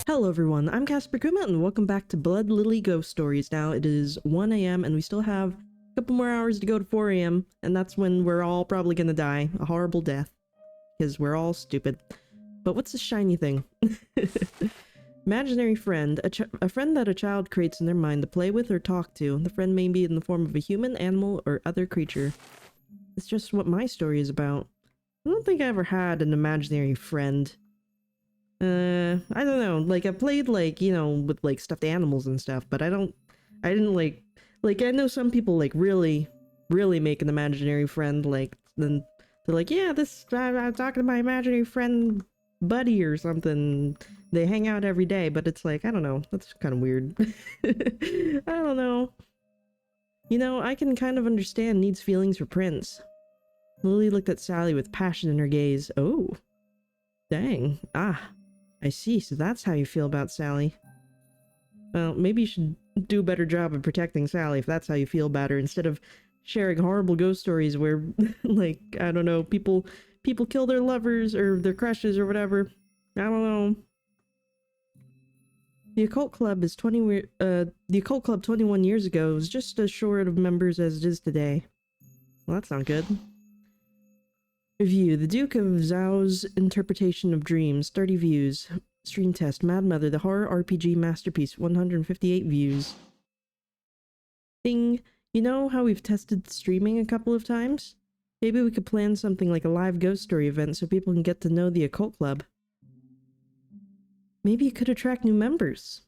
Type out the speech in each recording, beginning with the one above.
Hello everyone, I'm Casper Kuma and welcome back to Blood Lily Ghost Stories. Now it is 1 a.m. and we still have a couple more hours to go to 4 a.m. and that's when we're all probably gonna die. A horrible death. Because we're all stupid. But what's the shiny thing? Imaginary friend. A friend that a child creates in their mind to play with or talk to. The friend may be in the form of a human, animal, or other creature. It's just what my story is about. I don't think I ever had an imaginary friend. I don't know, like, I played, like, you know, with, like, stuffed animals and stuff, but I didn't, like, I know some people, like, really make an imaginary friend, like, then they're like, yeah, I'm talking to my imaginary friend buddy or something. They hang out every day, but it's like, I don't know, that's kind of weird. I don't know. You know, I can kind of understand Need's feelings for Prince. Lily looked at Sally with passion in her gaze. Oh. Dang. Ah. I see, so that's how you feel about Sally. Well, maybe you should do a better job of protecting Sally if that's how you feel about her, instead of sharing horrible ghost stories where, like, I don't know, people kill their lovers or their crushes or whatever. I don't know. The Occult Club is 21 years ago was just as short of members as it is today. Well, that's not good. Review. The Duke of Zhao's interpretation of dreams. 30 views. Stream test. Mad Mother, the horror RPG masterpiece. 158 views. Ding. You know how we've tested streaming a couple of times? Maybe we could plan something like a live ghost story event so people can get to know the Occult Club. Maybe it could attract new members.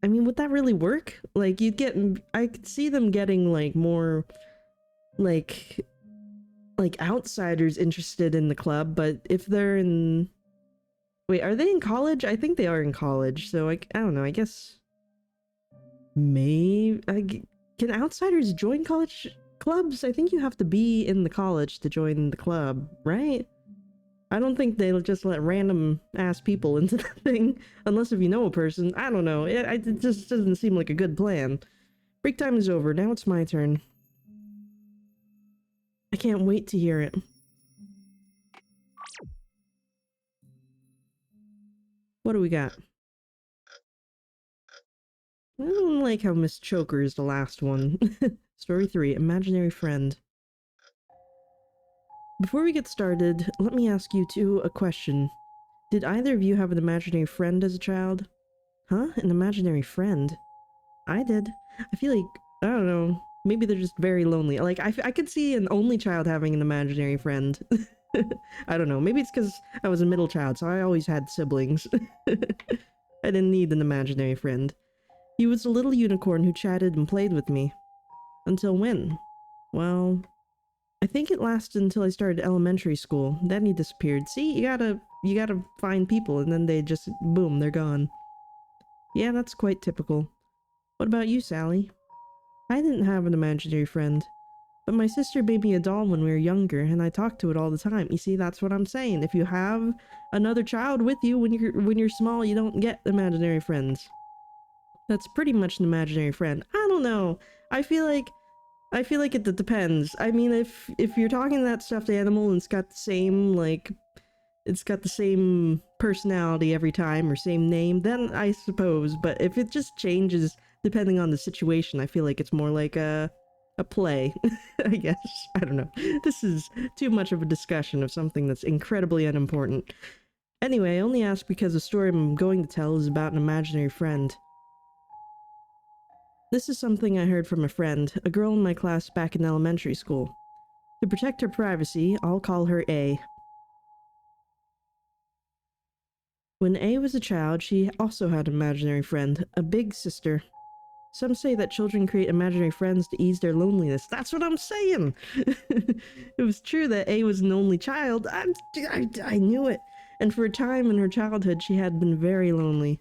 I mean, would that really work? Like, I could see them getting, like, more, like outsiders interested in the club, but if they're in... Wait, are they in college? I think they are in college, so I don't know, I guess... Maybe... Can outsiders join college clubs? I think you have to be in the college to join the club, right? I don't think they'll just let random-ass people into the thing, unless if you know a person. I don't know, it just doesn't seem like a good plan. Break time is over, now it's my turn. I can't wait to hear it. What do we got? I don't like how Miss Choker is the last one. Story 3, Imaginary Friend. Before we get started, let me ask you two a question. Did either of you have an imaginary friend as a child? Huh? An imaginary friend? I did. I feel like, I don't know, maybe they're just very lonely. Like, I could see an only child having an imaginary friend. I don't know, maybe it's because I was a middle child, so I always had siblings. I didn't need an imaginary friend. He was a little unicorn who chatted and played with me. Until when? Well, I think it lasted until I started elementary school. Then he disappeared. See, you gotta find people, and then they just, boom, they're gone. Yeah, that's quite typical. What about you, Sally? I didn't have an imaginary friend. But my sister made me a doll when we were younger, and I talked to it all the time. You see, that's what I'm saying. If you have another child with you when you're small, you don't get imaginary friends. That's pretty much an imaginary friend. I don't know. I feel like it depends. I mean, if you're talking to that stuffed animal and it's got the same, like, it's got the same personality every time or same name, then I suppose. But if it just changes depending on the situation, I feel like it's more like a play, I guess. I don't know. This is too much of a discussion of something that's incredibly unimportant. Anyway, I only ask because the story I'm going to tell is about an imaginary friend. This is something I heard from a friend, a girl in my class back in elementary school. To protect her privacy, I'll call her A. When A was a child, she also had an imaginary friend, a big sister. Some say that children create imaginary friends to ease their loneliness. That's what I'm saying! It was true that A was an only child. I knew it. And for a time in her childhood, she had been very lonely.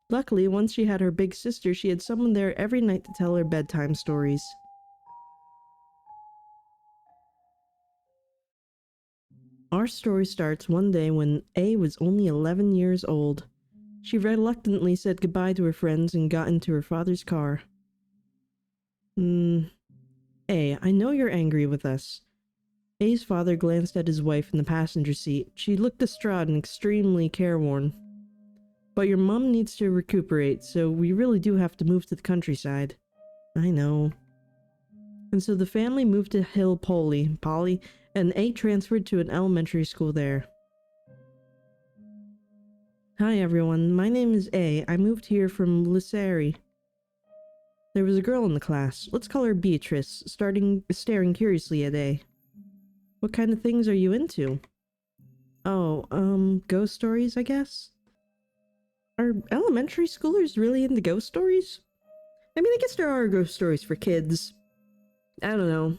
Luckily, once she had her big sister, she had someone there every night to tell her bedtime stories. Our story starts one day when A was only 11 years old. She reluctantly said goodbye to her friends and got into her father's car. A, I know you're angry with us. A's father glanced at his wife in the passenger seat. She looked distraught and extremely careworn. But your mom needs to recuperate, so we really do have to move to the countryside. I know. And so the family moved to Hill Poly, and A transferred to an elementary school there. Hi everyone, my name is A. I moved here from Lissari. There was a girl in the class. Let's call her Beatrice, staring curiously at A. What kind of things are you into? Oh, ghost stories, I guess? Are elementary schoolers really into ghost stories? I mean, I guess there are ghost stories for kids. I don't know.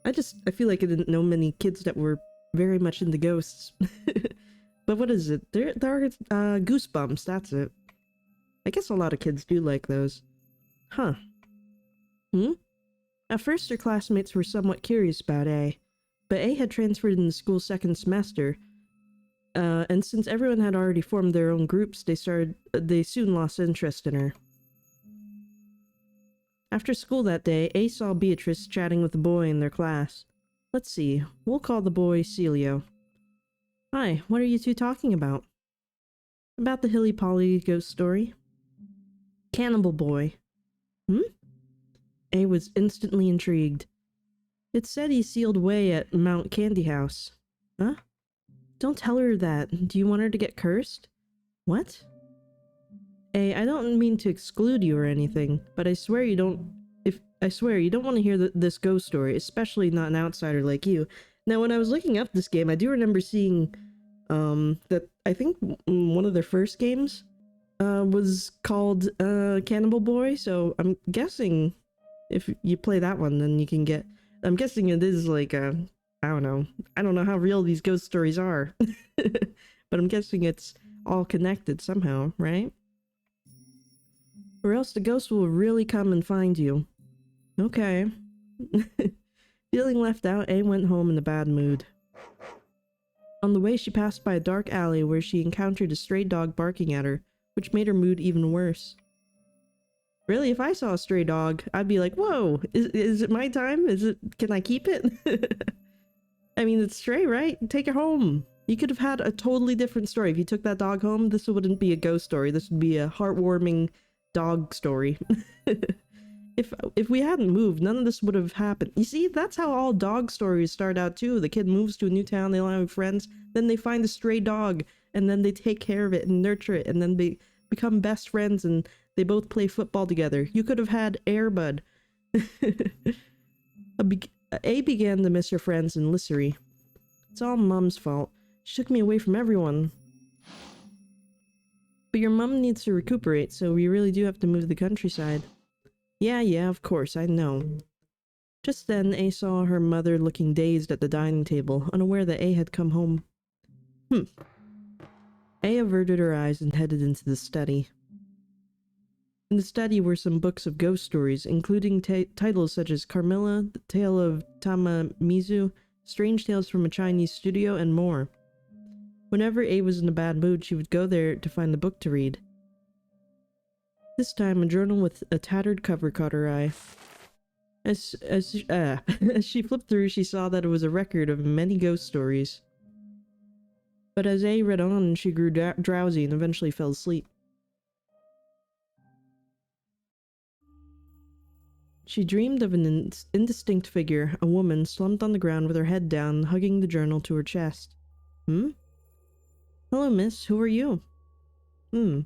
I feel like I didn't know many kids that were very much into ghosts. But what is it? There are Goosebumps, that's it. I guess a lot of kids do like those. Huh. At first her classmates were somewhat curious about A, but A had transferred in the school's second semester, and since everyone had already formed their own groups, they soon lost interest in her. After school that day, A saw Beatrice chatting with a boy in their class. Let's see, we'll call the boy Celio. Hi, what are you two talking about? About the Hilly Polly ghost story. Cannibal boy. A was instantly intrigued. It said he sealed away at Mount Candy House. Huh? Don't tell her that. Do you want her to get cursed? What? A, I don't mean to exclude you or anything, but I swear you don't want to hear this ghost story, especially not an outsider like you. Now, when I was looking up this game, I do remember seeing, that I think one of their first games, was called, Cannibal Boy, so I'm guessing if you play that one, then you can get, I'm guessing it is like a, I don't know how real these ghost stories are, but I'm guessing it's all connected somehow, right? Or else the ghost will really come and find you. Okay. Feeling left out, A went home in a bad mood. On the way, she passed by a dark alley where she encountered a stray dog barking at her, which made her mood even worse. Really, if I saw a stray dog, I'd be like, whoa, is it my time? Can I keep it? I mean, it's stray, right? Take it home. You could have had a totally different story. If you took that dog home, this wouldn't be a ghost story. This would be a heartwarming dog story. If we hadn't moved, none of this would have happened. You see, that's how all dog stories start out too. The kid moves to a new town, they don't have friends, then they find a stray dog, and then they take care of it and nurture it, and then they become best friends and they both play football together. You could have had Air Bud. A began to miss her friends in Lissari. It's all Mom's fault. She took me away from everyone. But your mom needs to recuperate, so we really do have to move to the countryside. Yeah, of course, I know. Just then, A saw her mother looking dazed at the dining table, unaware that A had come home. A averted her eyes and headed into the study. In the study were some books of ghost stories, including titles such as Carmilla, The Tale of Tamamizu, Strange Tales from a Chinese Studio, and more. Whenever A was in a bad mood, she would go there to find the book to read. This time, a journal with a tattered cover caught her eye. As she flipped through, she saw that it was a record of many ghost stories. But as A read on, she grew drowsy and eventually fell asleep. She dreamed of an indistinct figure, a woman, slumped on the ground with her head down, hugging the journal to her chest. Hello, miss. Who are you? The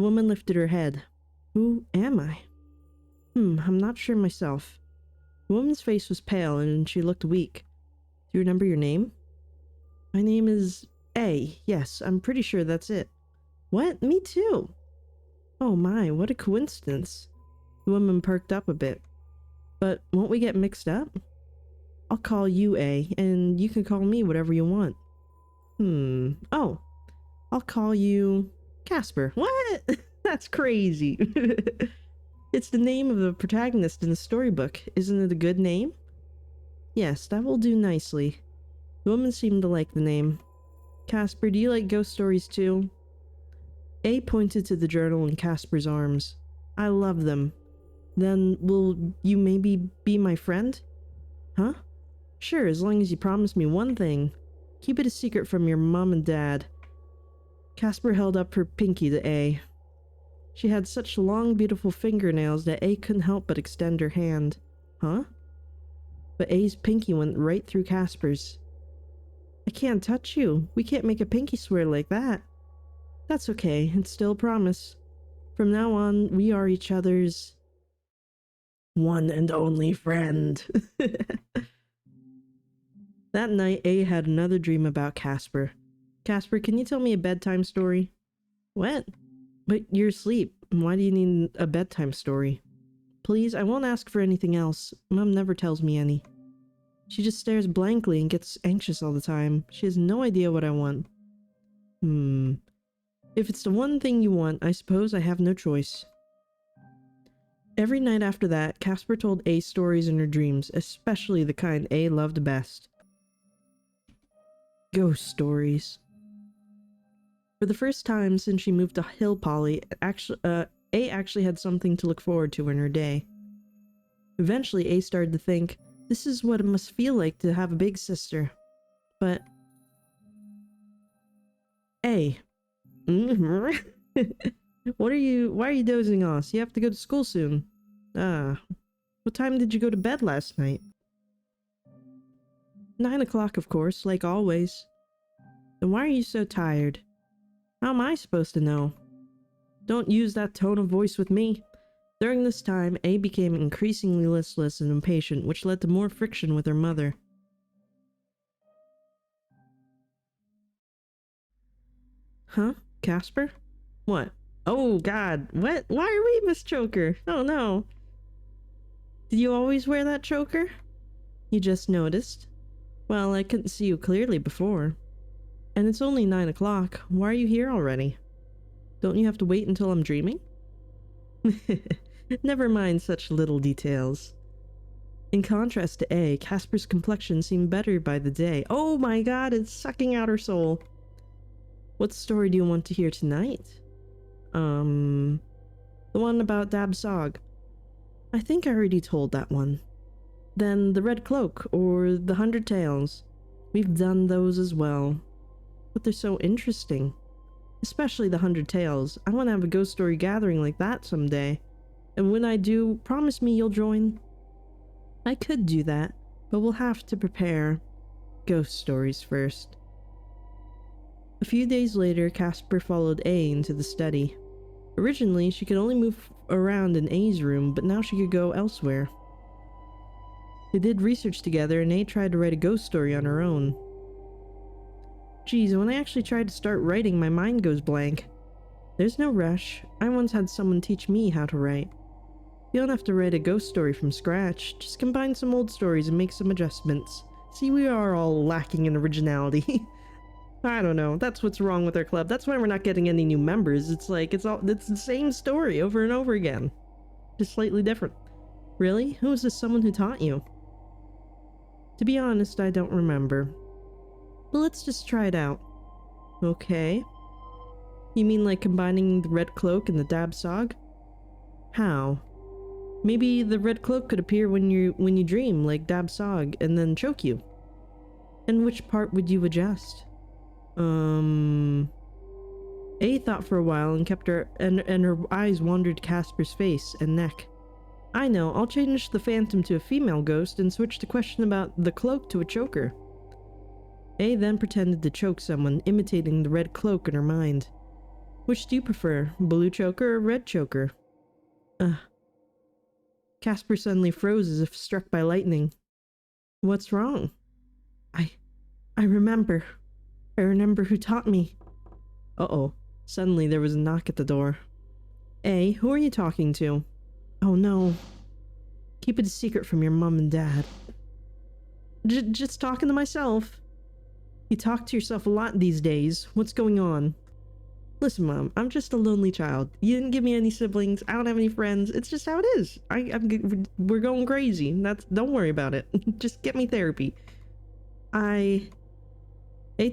woman lifted her head. Who am I? I'm not sure myself. The woman's face was pale and she looked weak. Do you remember your name? My name is A. Yes, I'm pretty sure that's it. What? Me too. Oh my, what a coincidence. The woman perked up a bit. But won't we get mixed up? I'll call you A, and you can call me whatever you want. Oh, I'll call you Casper. What? That's crazy. It's the name of the protagonist in the storybook. Isn't it a good name? Yes, that will do nicely. The woman seemed to like the name. Casper, do you like ghost stories too? A pointed to the journal in Casper's arms. I love them. Then will you maybe be my friend? Huh? Sure, as long as you promise me one thing. Keep it a secret from your mom and dad. Casper held up her pinky to A. She had such long, beautiful fingernails that A couldn't help but extend her hand. Huh? But A's pinky went right through Casper's. I can't touch you. We can't make a pinky swear like that. That's okay. It's still a promise. From now on, we are each other's one and only friend. That night, A had another dream about Casper. Casper, can you tell me a bedtime story? What? But you're asleep. Why do you need a bedtime story? Please, I won't ask for anything else. Mom never tells me any. She just stares blankly and gets anxious all the time. She has no idea what I want. If it's the one thing you want, I suppose I have no choice. Every night after that, Casper told A stories in her dreams, especially the kind A loved best. Ghost stories. For the first time since she moved to Hill Poly, A actually had something to look forward to in her day. Eventually, A started to think, this is what it must feel like to have a big sister. But... A. why are you dozing off? You have to go to school soon. What time did you go to bed last night? 9 o'clock, of course, like always. Then why are you so tired? How am I supposed to know? Don't use that tone of voice with me. During this time, A became increasingly listless and impatient, which led to more friction with her mother. Huh? Casper? What? Oh god, what? Why are we Miss Choker? Oh no. Did you always wear that choker? You just noticed? Well, I couldn't see you clearly before. And it's only 9 o'clock. Why are you here already? Don't you have to wait until I'm dreaming? Never mind such little details. In contrast to A, Casper's complexion seemed better by the day. Oh my god, it's sucking out her soul. What story do you want to hear tonight? The one about Dab Sog. I think I already told that one. Then the Red Cloak, or the 100 Tales. We've done those as well. But they're so interesting. Especially the 100 Tales. I want to have a ghost story gathering like that someday. And when I do, promise me you'll join. I could do that, but we'll have to prepare ghost stories first. A few days later, Casper followed A into the study. Originally, she could only move around in A's room, but now she could go elsewhere. They did research together, and A tried to write a ghost story on her own. Geez, when I actually try to start writing, my mind goes blank. There's no rush. I once had someone teach me how to write. You don't have to write a ghost story from scratch. Just combine some old stories and make some adjustments. See, we are all lacking in originality. I don't know. That's what's wrong with our club. That's why we're not getting any new members. It's like, it's the same story over and over again. Just slightly different. Really? Who is this someone who taught you? To be honest, I don't remember. But let's just try it out. Okay. You mean like combining the Red Cloak and the Dab Sog? How? Maybe the Red Cloak could appear when you dream, like Dab Sog, and then choke you. And which part would you adjust? A thought for a while and kept her eyes wandered to Casper's face and neck. I know, I'll change the Phantom to a female ghost and switch the question about the cloak to a choker. A then pretended to choke someone, imitating the Red Cloak in her mind. Which do you prefer, blue choker or red choker? Casper suddenly froze as if struck by lightning. What's wrong? I remember. I remember who taught me. Uh-oh. Suddenly there was a knock at the door. A, who are you talking to? Oh no. Keep it a secret from your mom and dad. Just talking to myself. You talk to yourself a lot these days. What's going on? Listen, Mom, I'm just a lonely child. You didn't give me any siblings. I don't have any friends. It's just how it is. We're going crazy. Don't worry about it. Just get me therapy. A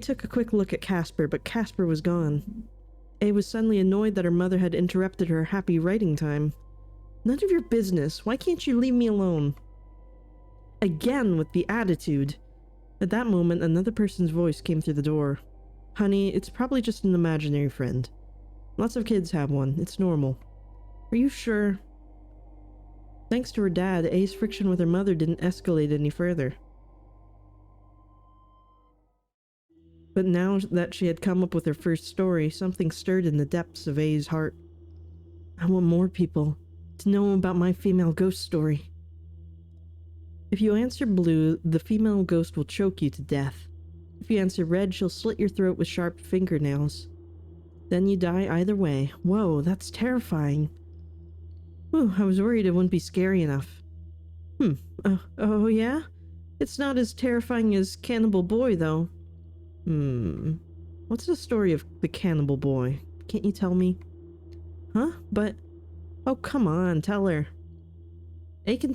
took a quick look at Casper, but Casper was gone. A was suddenly annoyed that her mother had interrupted her happy writing time. None of your business. Why can't you leave me alone? Again with the attitude. At that moment, another person's voice came through the door. Honey, it's probably just an imaginary friend. Lots of kids have one. It's normal. Are you sure? Thanks to her dad, A's friction with her mother didn't escalate any further. But now that she had come up with her first story, something stirred in the depths of A's heart. I want more people to know about my female ghost story. If you answer blue, the female ghost will choke you to death. If you answer red, she'll slit your throat with sharp fingernails. Then you die either way. Whoa, that's terrifying. Whew, I was worried it wouldn't be scary enough. Oh yeah? It's not as terrifying as Cannibal Boy, though. What's the story of the Cannibal Boy? Can't you tell me? Huh? But... Oh, come on, tell her. A can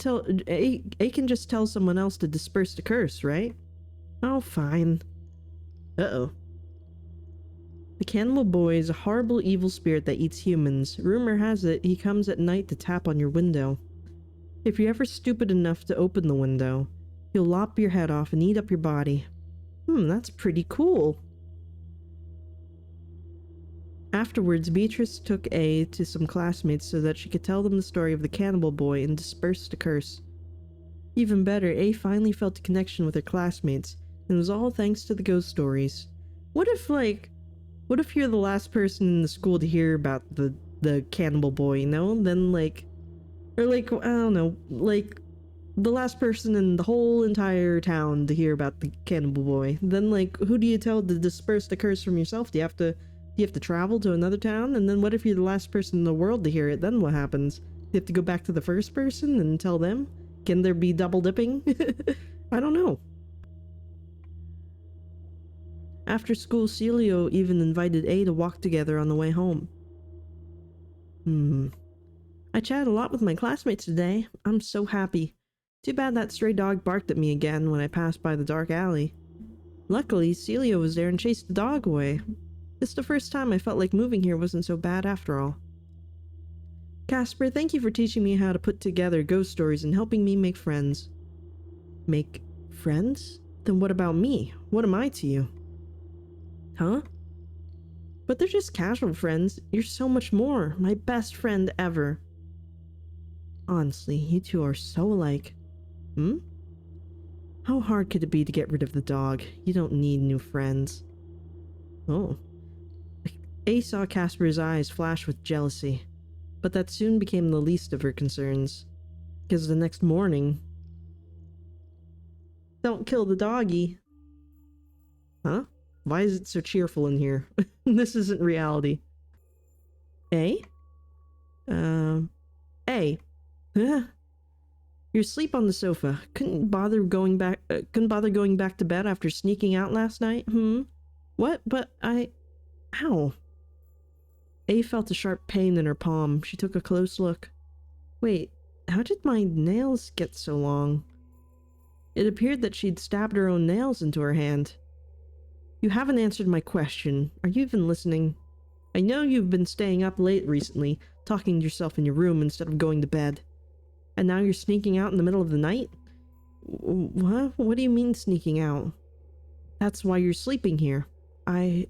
just tell someone else to disperse the curse, right? Oh, fine. Uh-oh. The Cannibal Boy is a horrible evil spirit that eats humans. Rumor has it he comes at night to tap on your window. If you're ever stupid enough to open the window, he'll lop your head off and eat up your body. That's pretty cool. Afterwards, Beatrice took A to some classmates so that she could tell them the story of the Cannibal Boy and disperse the curse. Even better, A finally felt a connection with her classmates, and it was all thanks to the ghost stories. What if you're the last person in the school to hear about the Cannibal Boy, you know? Then I don't know, the last person in the whole entire town to hear about the Cannibal Boy. Then who do you tell to disperse the curse from yourself? Do you have to travel to another town? And then what if you're the last person in the world to hear it? Then what happens? You have to go back to the first person and tell them? Can there be double dipping? I don't know. After school, Celio even invited A to walk together on the way home. I chatted a lot with my classmates today. I'm so happy. Too bad that stray dog barked at me again when I passed by the dark alley. Luckily, Celio was there and chased the dog away. It's the first time I felt like moving here wasn't so bad after all. Casper, thank you for teaching me how to put together ghost stories and helping me make friends. Make friends? Then what about me? What am I to you? Huh? But they're just casual friends. You're so much more. My best friend ever. Honestly, you two are so alike. How hard could it be to get rid of the dog? You don't need new friends. Oh. A saw Casper's eyes flash with jealousy, but that soon became the least of her concerns. Because the next morning... Don't kill the doggy. Huh? Why is it so cheerful in here? This isn't reality. A? A. You're asleep on the sofa. Couldn't bother going back to bed after sneaking out last night? What? But Ow. A felt a sharp pain in her palm. She took a close look. Wait, how did my nails get so long? It appeared that she'd stabbed her own nails into her hand. You haven't answered my question. Are you even listening? I know you've been staying up late recently, talking to yourself in your room instead of going to bed. And now you're sneaking out in the middle of the night? What? What do you mean sneaking out? That's why you're sleeping here. No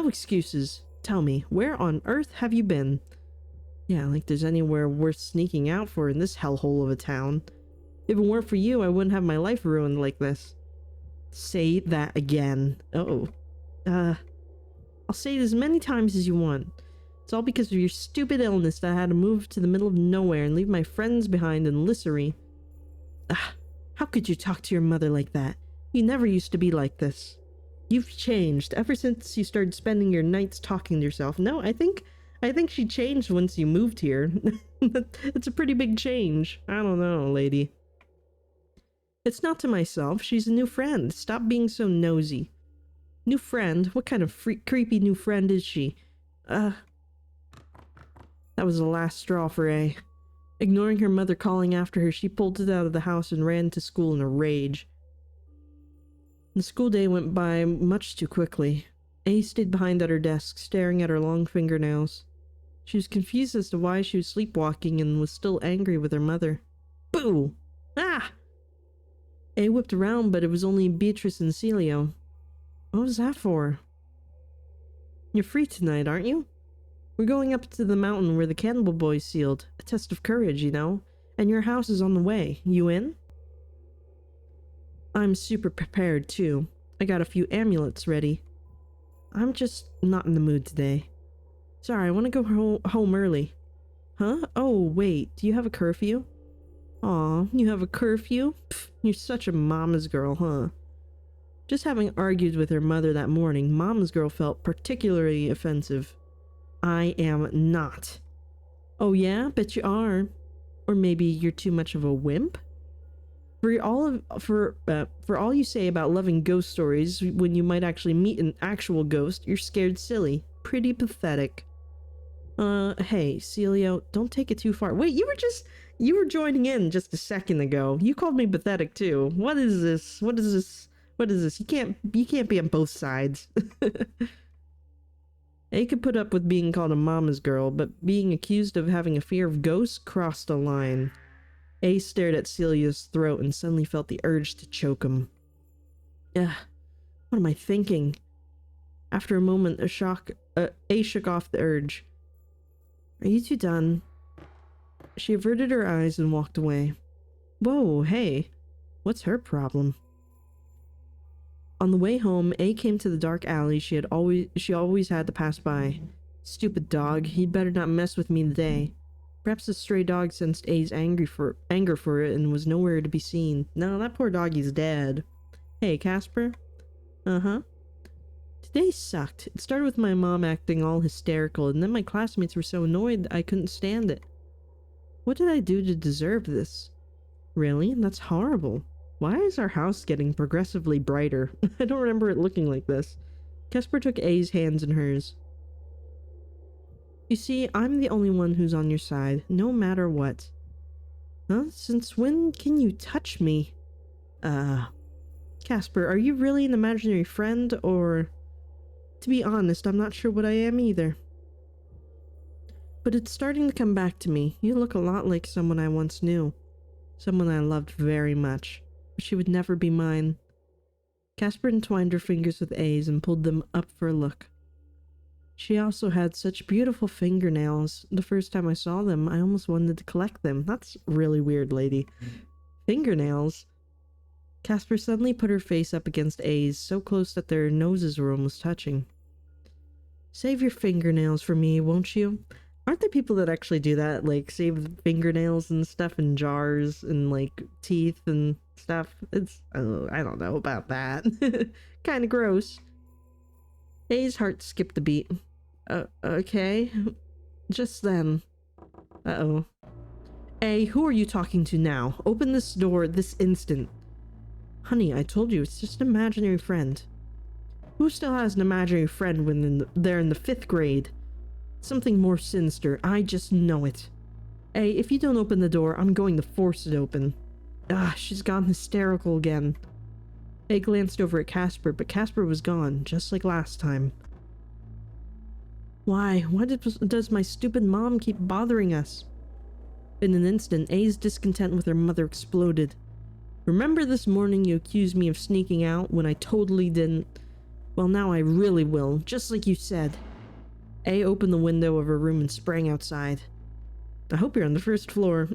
excuses. Tell me, where on earth have you been? Yeah, like there's anywhere worth sneaking out for in this hellhole of a town. If it weren't for you, I wouldn't have my life ruined like this. Say that again. Uh-oh. I'll say it as many times as you want. It's all because of your stupid illness that I had to move to the middle of nowhere and leave my friends behind in Lissery. How could you talk to your mother like that? You never used to be like this. You've changed ever since you started spending your nights talking to yourself. No, I think she changed once you moved here. It's a pretty big change. I don't know, lady. It's not to myself. She's a new friend. Stop being so nosy. New friend? What kind of creepy new friend is she? That was the last straw for A. Ignoring her mother calling after her, she pulled it out of the house and ran to school in a rage. The school day went by much too quickly. A stayed behind at her desk, staring at her long fingernails. She was confused as to why she was sleepwalking and was still angry with her mother. Boo! Ah! A whipped around, but it was only Beatrice and Celio. What was that for? You're free tonight, aren't you? We're going up to the mountain where the cannibal boys sealed. A test of courage, you know? And your house is on the way. You in? I'm super prepared, too. I got a few amulets ready. I'm just not in the mood today. Sorry, I want to go home early. Huh? Oh, wait. Do you have a curfew? Aw, you have a curfew? Pfft, you're such a mama's girl, huh? Just having argued with her mother that morning, mama's girl felt particularly offensive. I am not. Oh yeah? Bet you are. Or maybe you're too much of a wimp? For all you say about loving ghost stories when you might actually meet an actual ghost, you're scared silly. Pretty pathetic. Hey, Celio, don't take it too far. Wait, you were joining in just a second ago. You called me pathetic too. What is this? What is this? What is this? You can't be on both sides. A could put up with being called a mama's girl, but being accused of having a fear of ghosts crossed a line. A stared at Celia's throat and suddenly felt the urge to choke him. Ugh, what am I thinking? After a moment, A shook off the urge. Are you two done? She averted her eyes and walked away. Whoa, hey, what's her problem? On the way home, A came to the dark alley she always had to pass by. Stupid dog, he'd better not mess with me today. Perhaps the stray dog sensed A's anger for it and was nowhere to be seen. No, that poor doggy's dead. Hey, Casper? Uh-huh. Today sucked. It started with my mom acting all hysterical, and then my classmates were so annoyed I couldn't stand it. What did I do to deserve this? Really? That's horrible. Why is our house getting progressively brighter? I don't remember it looking like this. Casper took A's hands in hers. You see, I'm the only one who's on your side, no matter what. Huh? Since when can you touch me? Casper, are you really an imaginary friend, or... To be honest, I'm not sure what I am either. But it's starting to come back to me. You look a lot like someone I once knew. Someone I loved very much. But she would never be mine. Casper entwined her fingers with A's and pulled them up for a look. She also had such beautiful fingernails. The first time I saw them, I almost wanted to collect them. That's really weird, lady. Fingernails? Casper suddenly put her face up against A's, so close that their noses were almost touching. Save your fingernails for me, won't you? Aren't there people that actually do that? Like, save fingernails and stuff in jars and, like, teeth and stuff? It's, I don't know about that. Kinda gross. A's heart skipped a beat. Okay. Just then. Uh-oh. A, who are you talking to now? Open this door this instant. Honey, I told you, it's just an imaginary friend. Who still has an imaginary friend when they're in the 5th grade? Something more sinister, I just know it. A, if you don't open the door, I'm going to force it open. Ah, she's gone hysterical again. A glanced over at Casper, but Casper was gone, just like last time. Why does my stupid mom keep bothering us? In an instant, A's discontent with her mother exploded. Remember this morning you accused me of sneaking out when I totally didn't? Well, now I really will, just like you said. A opened the window of her room and sprang outside. I hope you're on the 1st floor.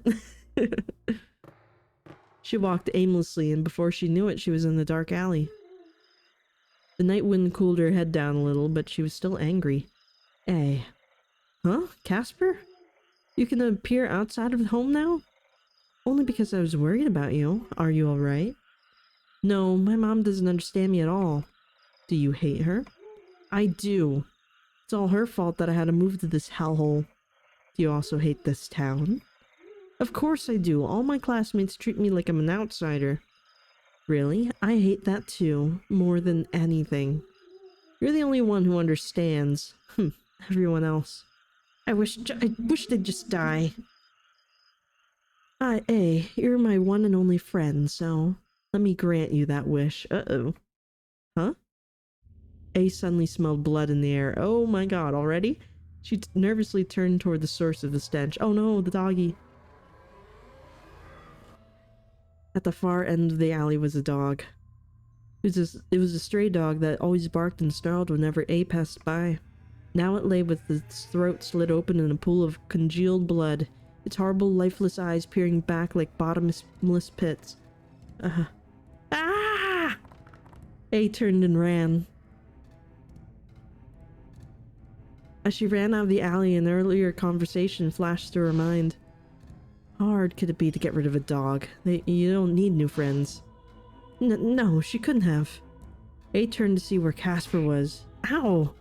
She walked aimlessly, and before she knew it, she was in the dark alley. The night wind cooled her head down a little, but she was still angry. A. Huh? Casper? You can appear outside of home now? Only because I was worried about you. Are you alright? No, my mom doesn't understand me at all. Do you hate her? I do. It's all her fault that I had to move to this hellhole. Do you also hate this town? Of course I do. All my classmates treat me like I'm an outsider. Really? I hate that too, more than anything. You're the only one who understands. Everyone else. I wish they'd just die. You're my one and only friend, so let me grant you that wish. Uh-oh. Huh? A suddenly smelled blood in the air. Oh my god, already? She nervously turned toward the source of the stench. Oh no, the doggy. At the far end of the alley was a dog. It was a stray dog that always barked and snarled whenever A passed by. Now it lay with its throat slit open in a pool of congealed blood, its horrible, lifeless eyes peering back like bottomless pits. Ah! A turned and ran. As she ran out of the alley, an earlier conversation flashed through her mind. How hard could it be to get rid of a dog? You don't need new friends. No, she couldn't have. A turned to see where Casper was. Ow!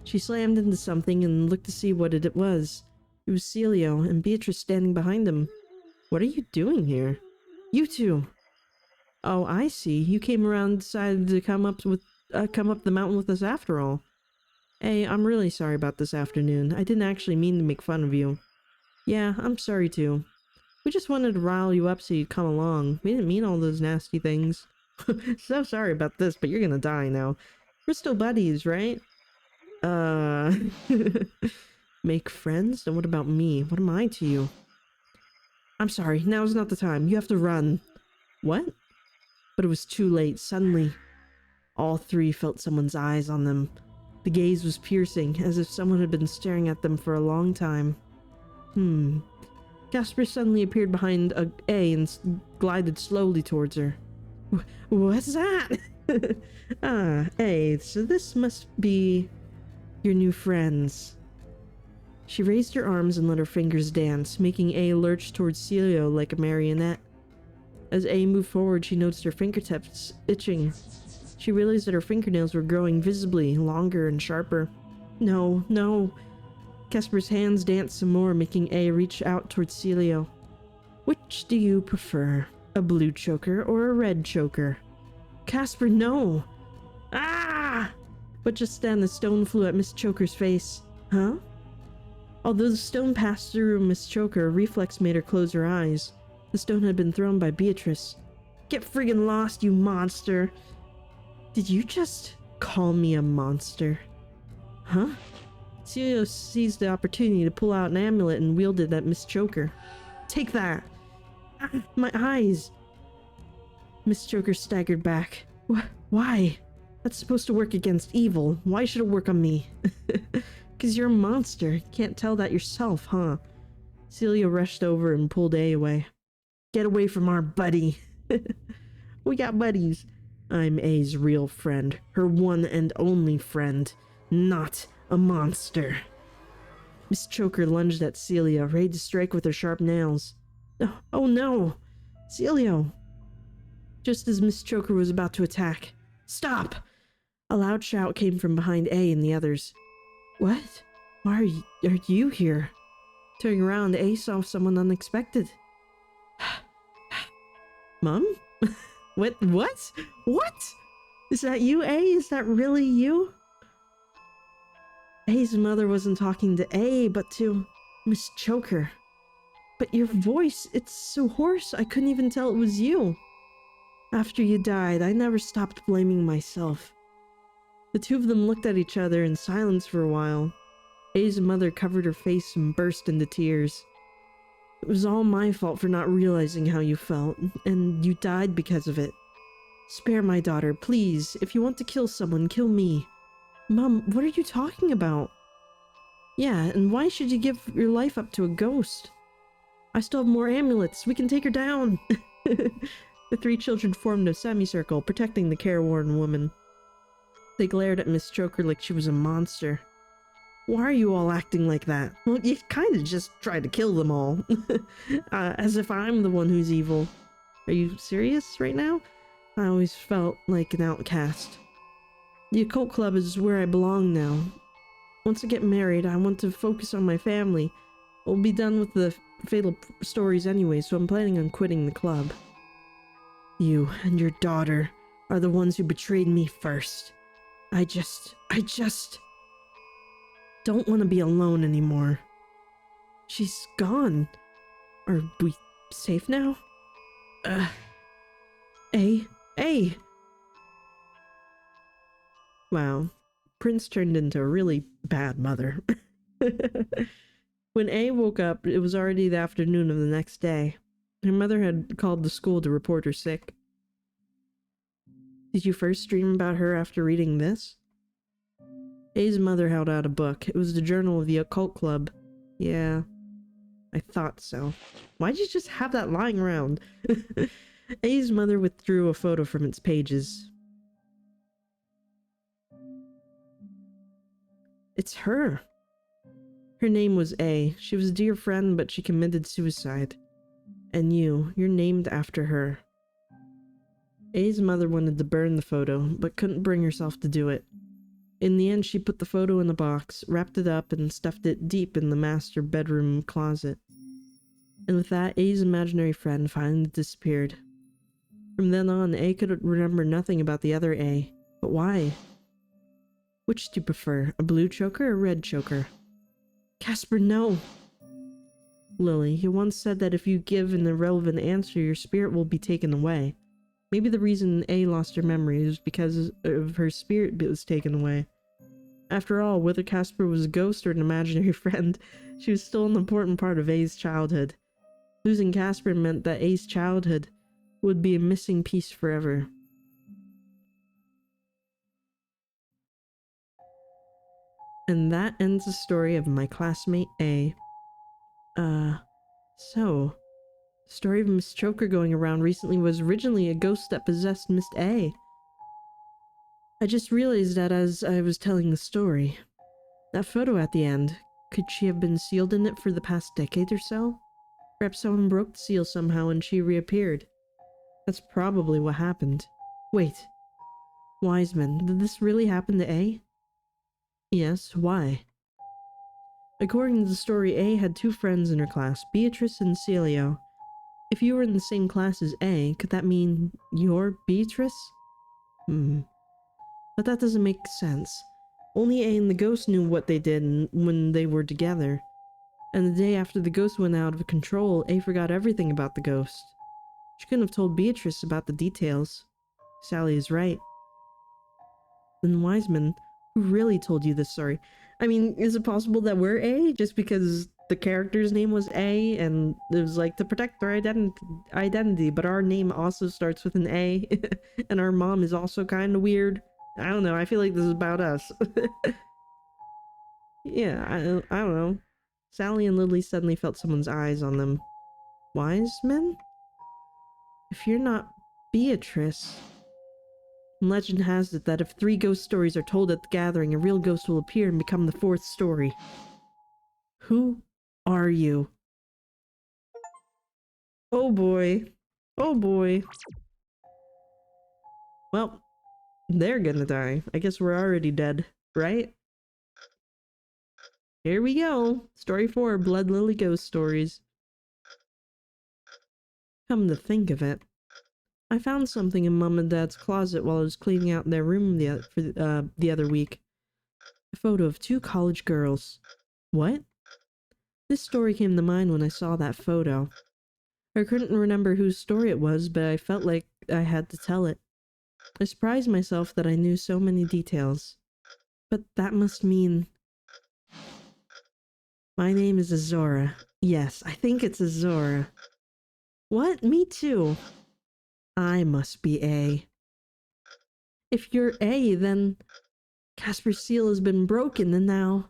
She slammed into something and looked to see what it was. It was Celio and Beatrice standing behind him. What are you doing here? You two! Oh, I see. You came around and decided to come up the mountain with us after all. Hey, I'm really sorry about this afternoon. I didn't actually mean to make fun of you. Yeah, I'm sorry too. We just wanted to rile you up so you'd come along. We didn't mean all those nasty things. So sorry about this, but you're gonna die now. We're still buddies, right? Make friends? Then what about me? What am I to you? I'm sorry, now's not the time. You have to run. What? But it was too late. Suddenly, all three felt someone's eyes on them. The gaze was piercing, as if someone had been staring at them for a long time. Casper suddenly appeared behind A and glided slowly towards her. What's that? A, so this must be your new friends. She raised her arms and let her fingers dance, making A lurch towards Celio like a marionette. As A moved forward, she noticed her fingertips itching. She realized that her fingernails were growing visibly longer and sharper. No. Casper's hands danced some more, making A reach out towards Celio. Which do you prefer? A blue choker or a red choker? Casper, no! Ah! But just then, the stone flew at Miss Choker's face. Huh? Although the stone passed through Miss Choker, a reflex made her close her eyes. The stone had been thrown by Beatrice. Get friggin' lost, you monster! Did you just call me a monster? Huh? Celio seized the opportunity to pull out an amulet and wielded it at Miss Choker. Take that! Ah, my eyes! Miss Choker staggered back. Why? That's supposed to work against evil. Why should it work on me? 'Cause you're a monster. You can't tell that yourself, huh? Celio rushed over and pulled A away. Get away from our buddy. We got buddies. I'm A's real friend. Her one and only friend. Not a monster. Miss Choker lunged at Celio, ready to strike with her sharp nails. Oh no! Celio! Just as Miss Choker was about to attack. Stop! A loud shout came from behind A and the others. What? Why are you here? Turning around, A saw someone unexpected. Mom? What? Is that you, A? Is that really you? A's mother wasn't talking to A, but to Miss Choker. But your voice, it's so hoarse, I couldn't even tell it was you. After you died, I never stopped blaming myself. The two of them looked at each other in silence for a while. A's mother covered her face and burst into tears. It was all my fault for not realizing how you felt, and you died because of it. Spare my daughter, please. If you want to kill someone, kill me. Mom, what are you talking about? Yeah, and why should you give your life up to a ghost? I still have more amulets. We can take her down. The three children formed a semicircle, protecting the careworn woman. They glared at Miss Choker like she was a monster. Why are you all acting like that? Well, you kind of just tried to kill them all. As if I'm the one who's evil. Are you serious right now? I always felt like an outcast. The occult club is where I belong now. Once I get married, I want to focus on my family. We'll be done with the fatal stories anyway, so I'm planning on quitting the club. You and your daughter are the ones who betrayed me first. I just don't want to be alone anymore. She's gone. Are we safe now? A. Wow. Prince turned into a really bad mother. When A woke up, it was already the afternoon of the next day. Her mother had called the school to report her sick. Did you first dream about her after reading this? A's mother held out a book. It was the journal of the occult club. Yeah, I thought so. Why'd you just have that lying around? A's mother withdrew a photo from its pages. It's her. Her name was A. She was a dear friend, but she committed suicide. And you're named after her. A's mother wanted to burn the photo, but couldn't bring herself to do it. In the end, she put the photo in a box, wrapped it up, and stuffed it deep in the master bedroom closet. And with that, A's imaginary friend finally disappeared. From then on, A could remember nothing about the other A. But why? Which do you prefer, a blue choker or a red choker? Casper, no! Lily, you once said that if you give an irrelevant answer, your spirit will be taken away. Maybe the reason A lost her memory is because of her spirit was taken away. After all, whether Casper was a ghost or an imaginary friend, she was still an important part of A's childhood. Losing Casper meant that A's childhood would be a missing piece forever. And that ends the story of my classmate A. So, the story of Miss Choker going around recently was originally a ghost that possessed Miss A. I just realized that as I was telling the story. That photo at the end, could she have been sealed in it for the past decade or so? Perhaps someone broke the seal somehow and she reappeared. That's probably what happened. Wait. Wiseman, did this really happen to A? Yes, why? According to the story, A had two friends in her class, Beatrice and Celio. If you were in the same class as A, could that mean you're Beatrice? But that doesn't make sense. Only A and the ghost knew what they did when they were together. And the day after the ghost went out of control, A forgot everything about the ghost. She couldn't have told Beatrice about the details. Sally is right. Then Wiseman, who really told you this story? I mean, is it possible that we're A just because the character's name was A and it was like to protect their identity, but our name also starts with an A and our mom is also kind of weird? I don't know, I feel like this is about us. Yeah, I don't know. Sally and Lily suddenly felt someone's eyes on them. Wiseman? If you're not Beatrice... Legend has it that if 3 ghost stories are told at the gathering, a real ghost will appear and become the 4th story. Who are you? Oh boy. Oh boy. Well, they're gonna die. I guess we're already dead, right? Here we go. Story 4, Blood Lily Ghost Stories. Come to think of it, I found something in Mom and Dad's closet while I was cleaning out their room the other week. A photo of 2 college girls. What? This story came to mind when I saw that photo. I couldn't remember whose story it was, but I felt like I had to tell it. I surprised myself that I knew so many details. But that must mean... My name is Azora. Yes, I think it's Azora. What? Me too. I must be A. If you're A, then Casper's seal has been broken and now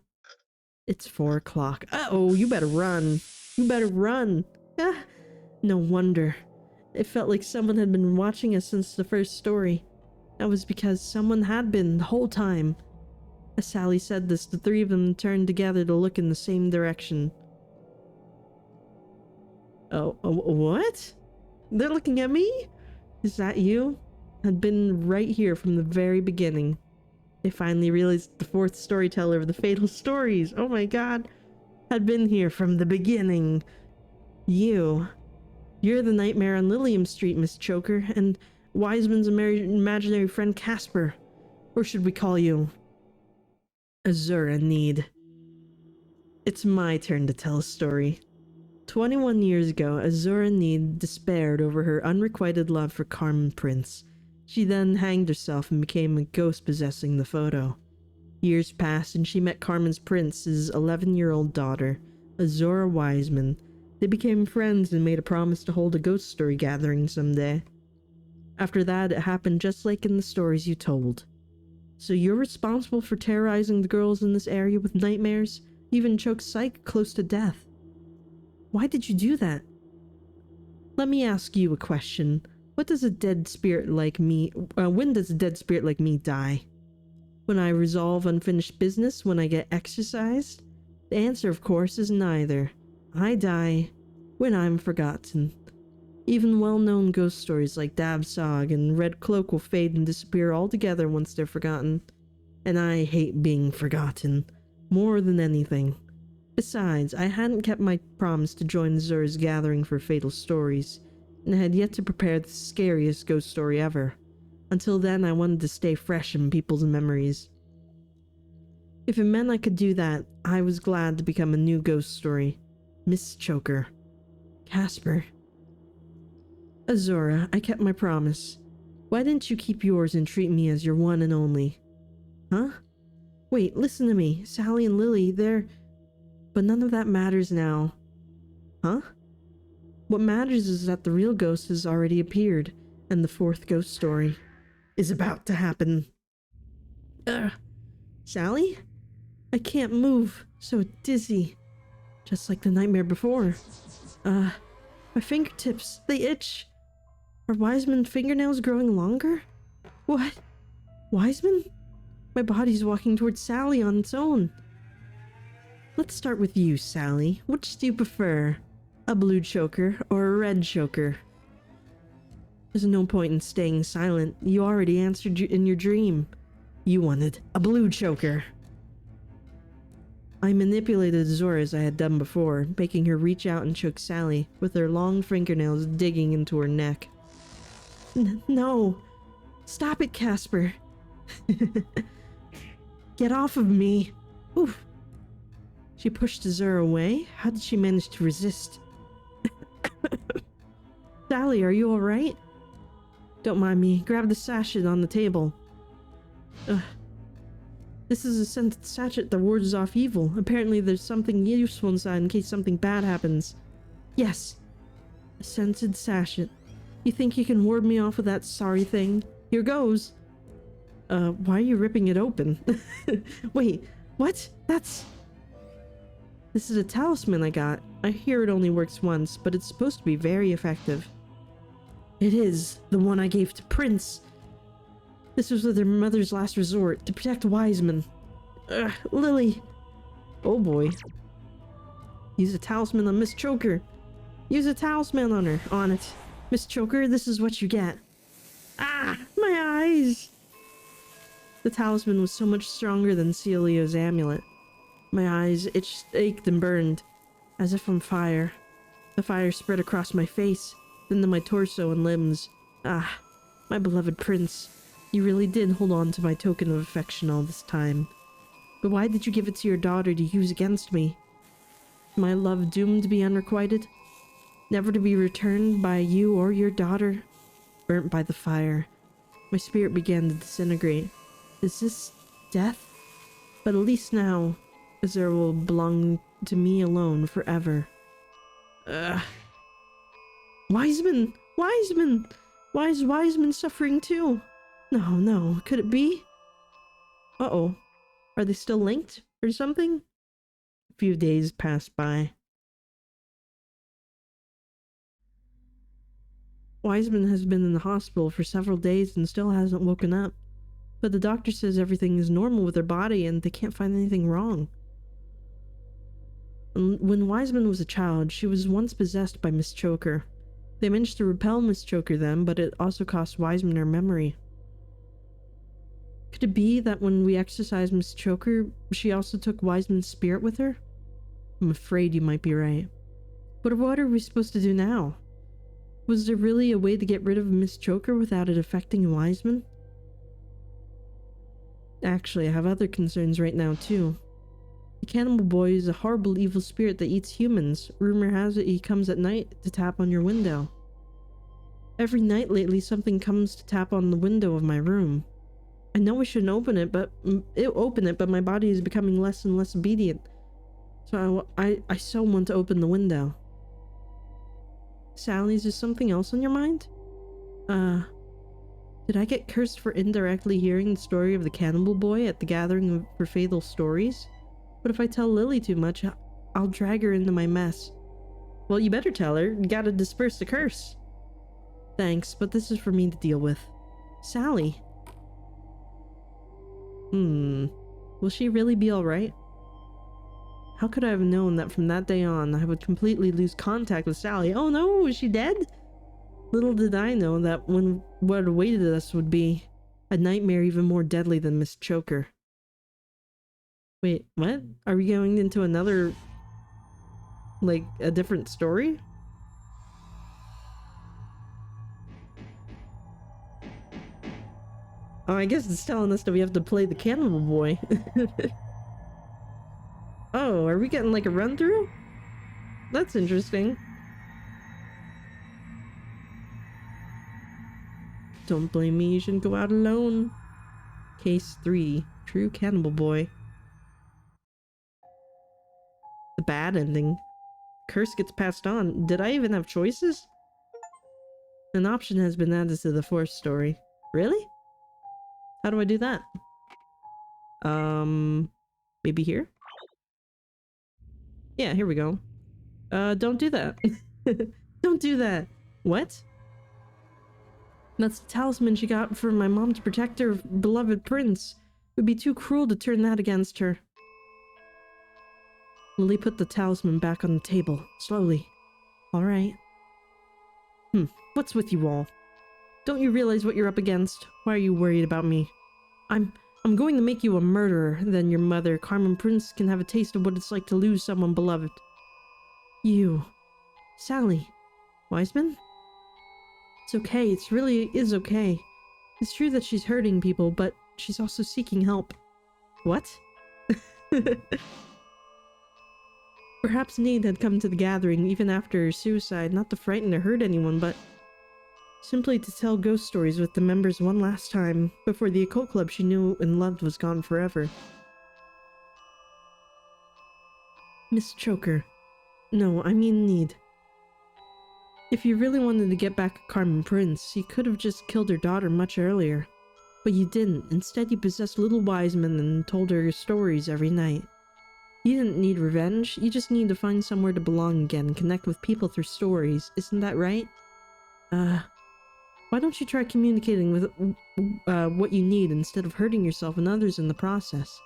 it's 4 o'clock. Uh-oh, you better run. You better run. Ah, no wonder. It felt like someone had been watching us since the first story. That was because someone had been the whole time. As Sally said this, the 3 of them turned together to look in the same direction. Oh, what? They're looking at me? Is that you? Had been right here from the very beginning. They finally realized the 4th storyteller of the Fatal Stories, oh my god, had been here from the beginning. You're the nightmare on Lilium Street, Miss Choker, and Wiseman's imaginary friend Casper. Or should we call you Azura Need? It's my turn to tell a story. 21 years ago, Azura Need despaired over her unrequited love for Carmen Prince. She then hanged herself and became a ghost possessing the photo. Years passed and she met Carmen's Prince's 11-year-old daughter, Azura Wiseman. They became friends and made a promise to hold a ghost story gathering someday. After that, it happened just like in the stories you told. So you're responsible for terrorizing the girls in this area with nightmares? You even choked Psyche close to death. Why did you do that? Let me ask you a question. What does a dead spirit like me, when does a dead spirit like me die? When I resolve unfinished business? When I get exorcised? The answer, of course, is neither. I die when I'm forgotten. Even well-known ghost stories like Dabsog and Red Cloak will fade and disappear altogether once they're forgotten. And I hate being forgotten, more than anything. Besides, I hadn't kept my promise to join Zura's gathering for Fatal Stories, and I had yet to prepare the scariest ghost story ever. Until then, I wanted to stay fresh in people's memories. If it meant I could do that, I was glad to become a new ghost story. Miss Choker. Casper. Azura, I kept my promise. Why didn't you keep yours and treat me as your one and only? Huh? Wait, listen to me. Sally and Lily, they're... But none of that matters now. Huh? What matters is that the real ghost has already appeared, and the fourth ghost story is about to happen. Sally? I can't move, so dizzy. Just like the nightmare before. My fingertips, they itch. Are Wiseman's fingernails growing longer? What? Wiseman? My body's walking towards Sally on its own. Let's start with you, Sally. Which do you prefer? A blue choker or a red choker? There's no point in staying silent. You already answered in your dream. You wanted a blue choker. I manipulated Zora as I had done before, making her reach out and choke Sally, with her long fingernails digging into her neck. No! Stop it, Casper! Get off of me! Oof! She pushed Zora away? How did she manage to resist? Sally, are you alright? Don't mind me. Grab the sachet on the table. This is a scented sachet that wards off evil. Apparently there's something useful inside in case something bad happens. Yes. A scented sachet. You think you can ward me off with that sorry thing? Here goes. Why are you ripping it open? Wait, what? This is a talisman I got. I hear it only works once, but it's supposed to be very effective. It is. The one I gave to Prince. This was their mother's last resort, to protect Wiseman. Lily. Oh boy. Use a talisman on Miss Choker. Use a talisman on it. Miss Choker, this is what you get. Ah, my eyes. The talisman was so much stronger than Celio's amulet. My eyes ached and burned, as if on fire. The fire spread across my face, then to my torso and limbs. Ah, my beloved prince. You really did hold on to my token of affection all this time. But why did you give it to your daughter to use against me? My love doomed to be unrequited? Never to be returned by you or your daughter? Burnt by the fire. My spirit began to disintegrate. Is this death? But at least now, Azura will belong to me alone forever. Wiseman! Wiseman! Why is Wiseman suffering too? No, could it be? Uh-oh. Are they still linked or something? A few days passed by. Wiseman has been in the hospital for several days and still hasn't woken up. But the doctor says everything is normal with her body and they can't find anything wrong. When Wiseman was a child, she was once possessed by Miss Choker. They managed to repel Miss Choker then, but it also cost Wiseman her memory. Could it be that when we exorcised Miss Choker, she also took Wiseman's spirit with her? I'm afraid you might be right. But what are we supposed to do now? Was there really a way to get rid of Miss Choker without it affecting Wiseman? Actually, I have other concerns right now too. The cannibal boy is a horrible evil spirit that eats humans. Rumor has it he comes at night to tap on your window. Every night lately something comes to tap on the window of my room. I know I shouldn't open it, but my body is becoming less and less obedient. So I so want to open the window. Sally, is there something else on your mind? Did I get cursed for indirectly hearing the story of the cannibal boy at the gathering for fatal stories? What if I tell Lily too much? I'll drag her into my mess. Well, you better tell her. You gotta disperse the curse. Thanks, but this is for me to deal with. Sally. Will she really be alright? How could I have known that from that day on I would completely lose contact with Sally? Oh no, is she dead? Little did I know that what awaited us would be a nightmare even more deadly than Miss Choker. Wait, what? Are we going into another, like, a different story? Oh, I guess it's telling us that we have to play the cannibal boy. Oh, are we getting like a run through? That's interesting. Don't blame me, you shouldn't go out alone. Case 3, True Cannibal Boy. The bad ending. Curse gets passed on. Did I even have choices? An option has been added to the fourth story. Really? How do I do that? Maybe here? Yeah, here we go. Don't do that. Don't do that. What? That's the talisman she got for my mom to protect her beloved prince. It would be too cruel to turn that against her. Lily put the talisman back on the table, slowly. Alright. What's with you all? Don't you realize what you're up against? Why are you worried about me? I'm going to make you a murderer, then your mother, Carmen Prince, can have a taste of what it's like to lose someone beloved. You. Sally. Wiseman? It's okay, it really is okay. It's true that she's hurting people, but she's also seeking help. What? Perhaps Need had come to the gathering even after her suicide, not to frighten or hurt anyone, but simply to tell ghost stories with the members one last time, before the occult club she knew and loved was gone forever. Miss Choker. No, I mean Need. If you really wanted to get back at Carmen Prince, you could have just killed her daughter much earlier. But you didn't. Instead, you possessed little Wiseman and told her stories every night. You didn't need revenge, you just need to find somewhere to belong again and connect with people through stories. Isn't that right? Why don't you try communicating with what you need instead of hurting yourself and others in the process?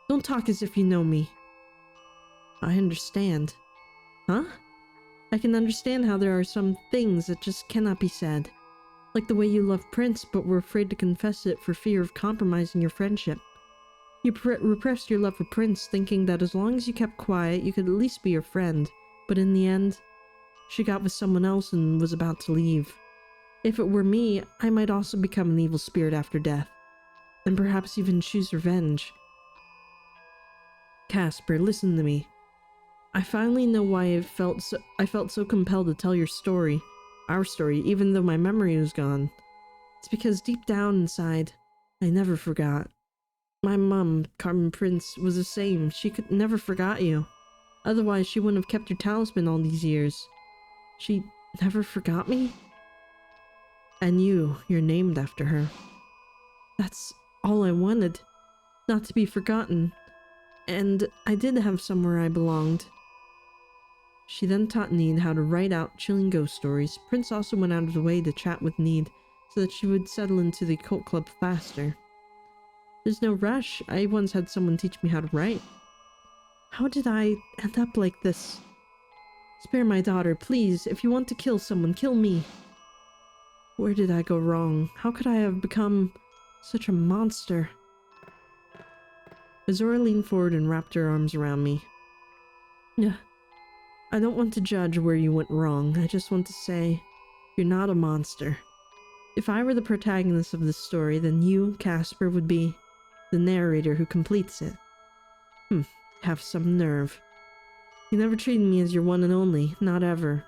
Don't talk as if you know me. I understand. Huh? I can understand how there are some things that just cannot be said. Like the way you love Prince but were afraid to confess it for fear of compromising your friendship. You repressed your love for Prince, thinking that as long as you kept quiet, you could at least be your friend. But in the end, she got with someone else and was about to leave. If it were me, I might also become an evil spirit after death. And perhaps even choose revenge. Casper, listen to me. I finally know why I felt so compelled to tell your story. Our story, even though my memory was gone. It's because deep down inside, I never forgot. My mom, Carmen Prince, was the same. She could never forgot you. Otherwise, she wouldn't have kept your talisman all these years. She never forgot me? And you're named after her. That's all I wanted. Not to be forgotten. And I did have somewhere I belonged. She then taught Need how to write out chilling ghost stories. Prince also went out of the way to chat with Need so that she would settle into the occult club faster. There's no rush. I once had someone teach me how to write. How did I end up like this? Spare my daughter, please. If you want to kill someone, kill me. Where did I go wrong? How could I have become such a monster? Azora leaned forward and wrapped her arms around me. Yeah. I don't want to judge where you went wrong. I just want to say, you're not a monster. If I were the protagonist of this story, then you, Casper, would be the narrator who completes it. Have some nerve. You never treated me as your one and only, not ever.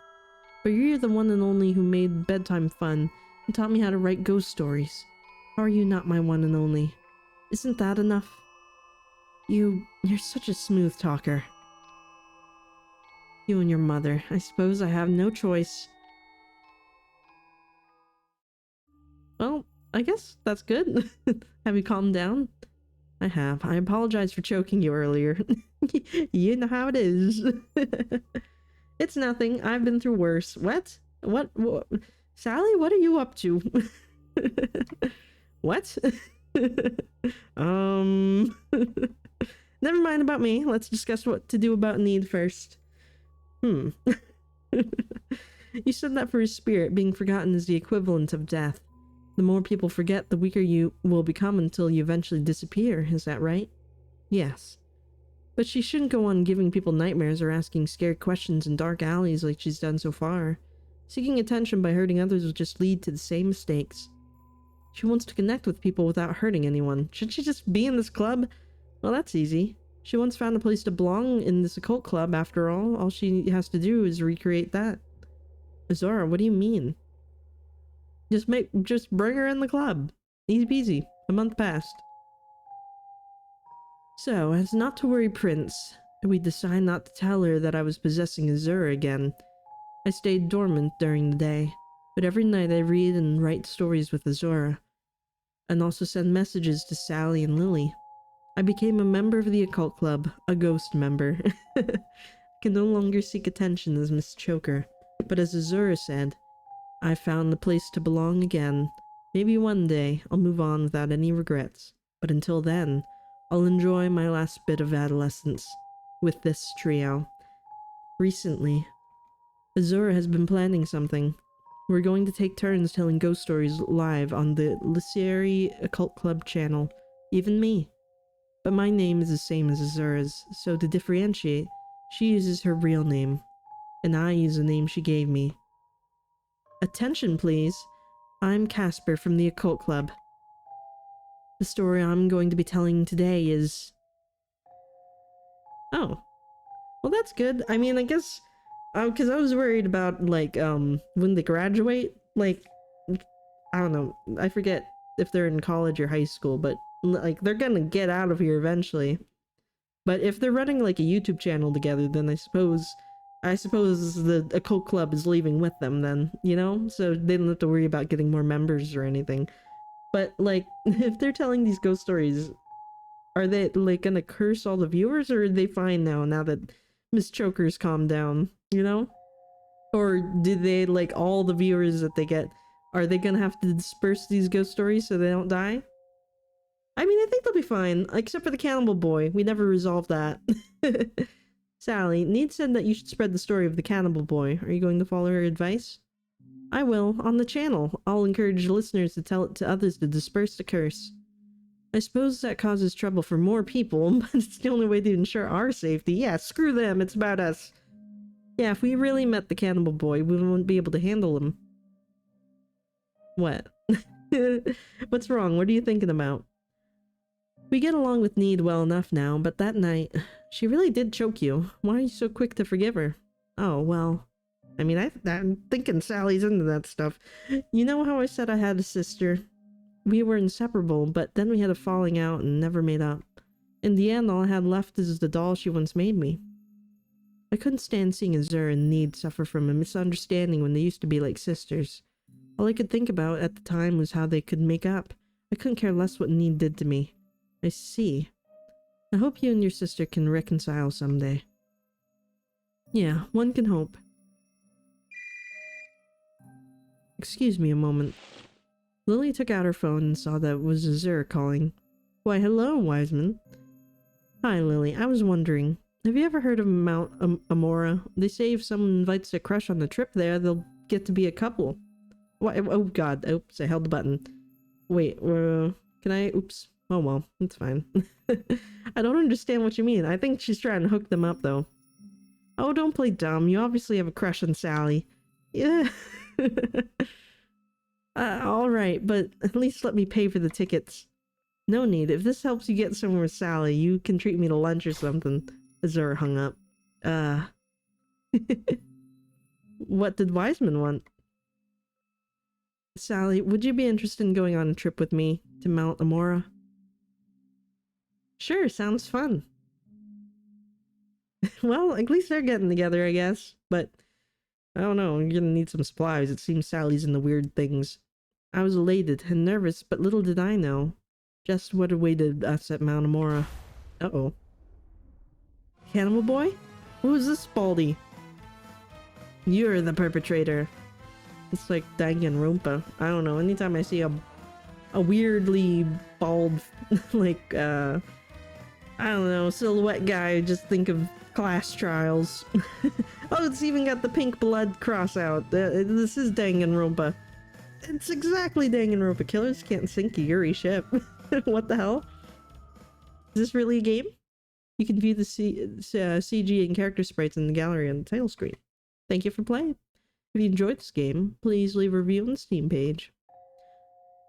But you're the one and only who made bedtime fun and taught me how to write ghost stories. How are you not my one and only? Isn't that enough? You're such a smooth talker. You and your mother. I suppose I have no choice. Well, I guess that's good. Have you calmed down? I have. I apologize for choking you earlier. You know how it is. It's nothing. I've been through worse. What? What? Sally, what are you up to? What? Never mind about me. Let's discuss what to do about Need first. You said that for his spirit, being forgotten is the equivalent of death. The more people forget, the weaker you will become until you eventually disappear. Is that right? Yes. But she shouldn't go on giving people nightmares or asking scared questions in dark alleys like she's done so far. Seeking attention by hurting others will just lead to the same mistakes. She wants to connect with people without hurting anyone. Should she just be in this club? Well, that's easy. She once found a place to belong in this occult club, after all. All she has to do is recreate that. Azora, what do you mean? Just bring her in the club. Easy peasy. A month passed. So, as not to worry Prince, we decided not to tell her that I was possessing Azura again. I stayed dormant during the day, but every night I read and write stories with Azura, and also send messages to Sally and Lily. I became a member of the occult club, a ghost member. I can no longer seek attention as Miss Choker, but as Azura said, I found the place to belong again. Maybe one day I'll move on without any regrets, but until then, I'll enjoy my last bit of adolescence with this trio. Recently, Azura has been planning something. We're going to take turns telling ghost stories live on the Lycerie Occult Club channel, even me. But my name is the same as Azura's, so to differentiate, she uses her real name, and I use the name she gave me. Attention, please. I'm Casper from the Occult Club. The story I'm going to be telling today is... Oh. Well, that's good. I mean, I guess... because I was worried about, like, when they graduate, like, I don't know, I forget if they're in college or high school, but, like, they're gonna get out of here eventually. But if they're running, like, a YouTube channel together, then I suppose the occult club is leaving with them then, you know? So they don't have to worry about getting more members or anything. But, like, if they're telling these ghost stories, are they, like, gonna curse all the viewers, or are they fine now that Miss Choker's calmed down, you know? Or do they, like, all the viewers that they get, are they gonna have to disperse these ghost stories so they don't die? I mean, I think they'll be fine, except for the cannibal boy. We never resolved that. Sally, Need said that you should spread the story of the cannibal boy. Are you going to follow her advice? I will, on the channel. I'll encourage listeners to tell it to others to disperse the curse. I suppose that causes trouble for more people, but it's the only way to ensure our safety. Yeah, screw them, it's about us. Yeah, if we really met the cannibal boy, we wouldn't be able to handle him. What? What's wrong? What are you thinking about? We get along with Need well enough now, but that night, she really did choke you. Why are you so quick to forgive her? Oh, well... I mean, I'm thinking Sally's into that stuff. You know how I said I had a sister? We were inseparable, but then we had a falling out and never made up. In the end, all I had left is the doll she once made me. I couldn't stand seeing Azura and Need suffer from a misunderstanding when they used to be like sisters. All I could think about at the time was how they could make up. I couldn't care less what Need did to me. I see. I hope you and your sister can reconcile someday. Yeah, one can hope. Excuse me a moment. Lily took out her phone and saw that it was Azura calling. Why, hello, Wiseman. Hi, Lily. I was wondering, have you ever heard of Mount Amora? They say if someone invites their crush on the trip there, they'll get to be a couple. Why? Oh, God. Oops, I held the button. Wait, can I? Oops. Oh, well, it's fine. I don't understand what you mean. I think she's trying to hook them up, though. Oh, don't play dumb. You obviously have a crush on Sally. Yeah. Alright, but at least let me pay for the tickets. No need. If this helps you get somewhere with Sally, you can treat me to lunch or something. Azura hung up. What did Wiseman want? Sally, would you be interested in going on a trip with me to Mount Amora? Sure, sounds fun. Well, at least they're getting together, I guess. But, I don't know, you're gonna need some supplies. It seems Sally's into weird things. I was elated and nervous, but little did I know just what awaited us at Mount Amora. Uh-oh. Cannibal Boy? Who is this Baldy? You're the perpetrator. It's like Danganronpa. I don't know, anytime I see a weirdly bald, like, I don't know, silhouette guy, I just think of Class Trials. Oh, it's even got the pink blood cross out. This is Danganronpa. It's exactly Danganronpa. Killers can't sink a Yuri ship. What the hell? Is this really a game? You can view the CG and character sprites in the gallery on the title screen. Thank you for playing. If you enjoyed this game, please leave a review on the Steam page.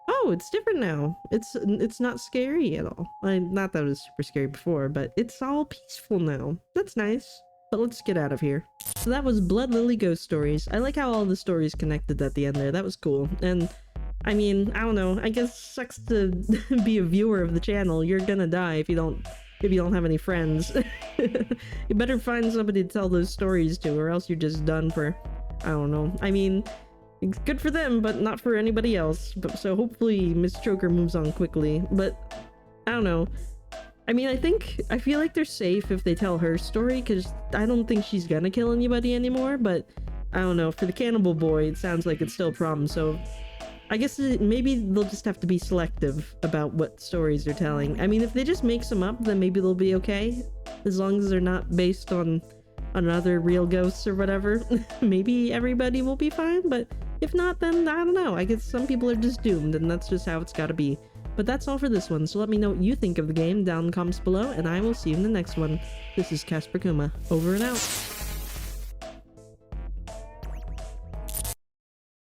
Oh, it's different now. It's not scary at all. Not that it was super scary before, but it's all peaceful now. That's nice. But let's get out of here. So that was Blood Lily Ghost Stories. I like how all the stories connected at the end there. That was cool. And I mean, I don't know. I guess sucks to be a viewer of the channel. You're gonna die if you don't have any friends. You better find somebody to tell those stories to, or else you're just done for, I don't know. I mean, it's good for them, but not for anybody else. But so hopefully Miss Choker moves on quickly. But I don't know. I mean, I feel like they're safe if they tell her story, because I don't think she's gonna kill anybody anymore. But I don't know. For the Cannibal Boy, it sounds like it's still a problem. So I guess maybe they'll just have to be selective about what stories they're telling. I mean, if they just make some up, then maybe they'll be okay. As long as they're not based on other real ghosts or whatever. Maybe everybody will be fine, but if not, then I don't know. I guess some people are just doomed, and that's just how it's gotta be. But that's all for this one, so let me know what you think of the game down in the comments below, and I will see you in the next one. This is Casper Kuma, over and out.